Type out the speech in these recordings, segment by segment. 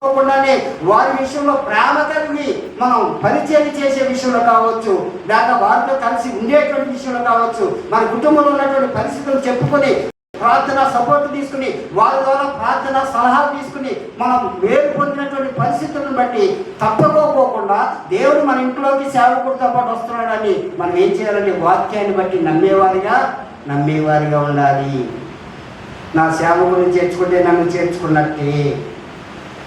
కుండానే వారి విషయంలో ప్రేమ కలిగి మనం పరిచయం చేసే విషయంలో కావచ్చు, లేక వారితో కలిసి ఉండేటువంటి విషయంలో కావచ్చు, మన కుటుంబంలో ఉన్నటువంటి పరిస్థితులు చెప్పుకొని ప్రార్థన సపోర్ట్ తీసుకుని వారి ద్వారా ప్రార్థన సలహాలు తీసుకుని మనం వేరు పొందినటువంటి పరిస్థితులను బట్టి తప్పకోకుండా దేవుడు మన ఇంట్లోకి సేవకుడితో పాటు వస్తున్నాడని మనం ఏం చేయాలంటే వాక్యాన్ని బట్టి నమ్మేవారిగా ఉండాలి. నా సేవకుడిని చేర్చుకుంటే నన్ను చేర్చుకున్నట్టే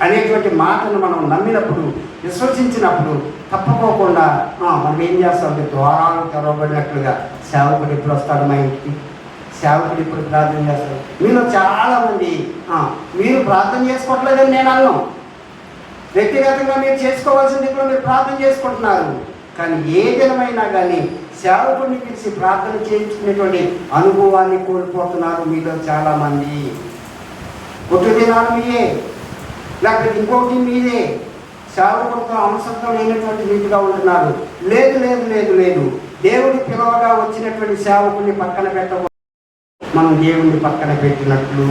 అనేటువంటి మాటను మనం నమ్మినప్పుడు, విశ్వసించినప్పుడు తప్పకోకుండా మనం ఏం చేస్తామంటే ద్వారాలు తెరవబడినట్లుగా సేవకుడు ఎప్పుడు వస్తాడు మా ఇంటికి, సేవకుడు ఇప్పుడు ప్రార్థన చేస్తాడు. మీలో చాలామంది మీరు ప్రార్థన చేసుకోవట్లేదని నేను అన్నాం. వ్యక్తిగతంగా మీరు చేసుకోవాల్సింది ఇప్పుడు మీరు ప్రార్థన చేసుకుంటున్నారు. కానీ ఏ దినమైనా కానీ సేవకుడిని పిలిచి ప్రార్థన చేయించుకునేటువంటి అనుభవాన్ని కోల్పోతున్నారు మీలో చాలామంది. ఒక దినాలు మీయే, లేకపోతే ఇంకోటి మీదే సేవకుడితో అవసరం లేనటువంటి రీతిగా ఉంటున్నారు. లేదు లేదు లేదు లేదు దేవుడి పిలవగా వచ్చినటువంటి సేవకుడిని పక్కన పెట్టకూడదు. మనం దేవుడిని పక్కన పెట్టినట్లు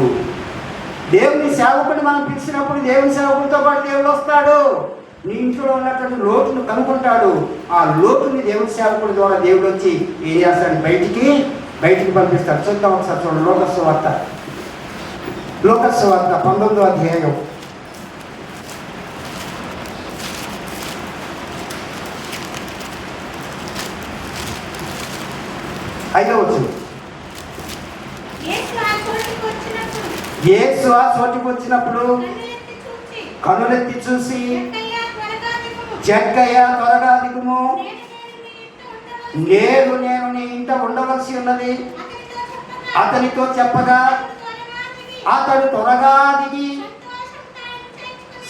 దేవుని సేవకుడిని మనం పిలిచినప్పుడు దేవుని సేవకుడితో పాటు దేవుడు వస్తాడు. నీ ఇంట్లో ఉన్నటువంటి లోటును కనుక్కుంటాడు. ఆ లోటుని దేవుని సేవకుడి ద్వారా దేవుడు వచ్చి ఏం చేస్తాడు, బయటికి పంపిస్తాడు. చూద్దాం ఒకసారి చూడండి. లోకస్ వార్త 19వ అధ్యాయం 5వ వచనం. యేసు ఆ చోటుకు వచ్చినప్పుడు కనులెత్తి చూసి, జక్కయ్య త్వరగా దిగుము, నేను నీ ఇంట ఉండవలసి ఉన్నది అతనితో చెప్పగా అతడు త్వరగా దిగి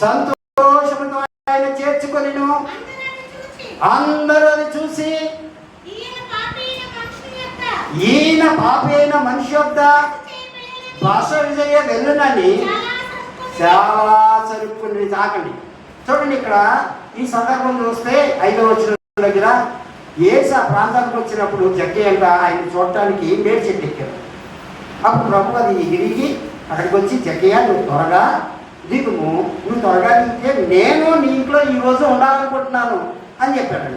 సంతోషంతో ఆయన చేర్చుకొనిను. అందరూ అది చూసి ఈయన పాపి అయిన మనిషి యొద్ద బస విజయ వెళ్ళునని చాలా చదువుకుని తాకండి. చూడండి, ఇక్కడ ఈ సందర్భం చూస్తే 5వ వచనం దగ్గర యేసు ఆ ప్రాంతానికి వచ్చినప్పుడు జక్కయ్య అంట ఆయన చూడటానికి మేడి చెట్టు ఎక్కారు. అప్పుడు ప్రభు అది తిరిగి అక్కడికి వచ్చి, జక్కయ్య నువ్వు త్వరగా దిగుము, నువ్వు త్వరగా దిగితే నేను నీ ఇంట్లో ఈరోజు ఉండాలనుకుంటున్నాను అని చెప్పాడు.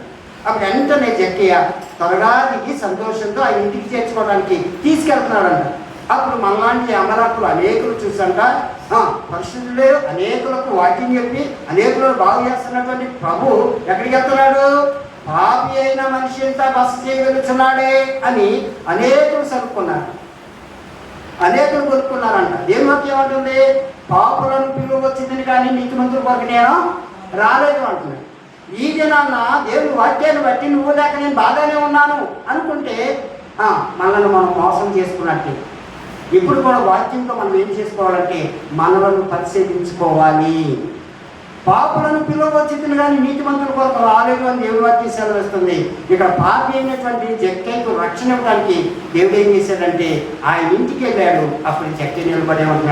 అప్పుడు వెంటనే జక్కయ్య త్వరగా దిగి సంతోషంతో ఆయన ఇంటికి చేర్చుకోవడానికి తీసుకెళ్తున్నాడంట. అప్పుడు మనలాంటి అమరాకులు అనేకులు చూసంట పరిశుద్ధులే అనేకులకు వాక్యం చెప్పి అనేకులను బాగు చేస్తున్నటువంటి ప్రభు ఎక్కడికి వెళ్తున్నాడు, పాపి అయిన మనిషి అంతా బస చేయగలుగుతున్నాడే అని అనేకులు కొనుక్కున్నారంట. దేని వాక్యం ఏమంటుంది, పాపులను పిలువ వచ్చిందని కానీ నీతిమంతుల కొరకు నేను రాలేదు అంటున్నాడు. ఈ దినాన్న దేవుని వాక్యాన్ని బట్టి నువ్వు లేక నేను బాగానే ఉన్నాను అనుకుంటే మనల్ని మనం మోసం చేసుకున్నట్టే. ఇప్పుడు కూడా వాక్యంతో మనం ఏం చేసుకోవాలంటే మనలను పరిశీలించుకోవాలి. పాపులను పిలువచ్చింది కానీ నీతిమంతుల కొరకు రాలేదు అని దేవుడి వాక్యం సెలవిస్తుంది. ఇక్కడ పాపి అయినటువంటి జక్కయ్యకు రక్షణ ఇవ్వడానికి దేవుడు ఏం చేశాడంటే ఆయన ఇంటికి వెళ్ళాడు. అప్పుడు జక్కయ్య నిలబడే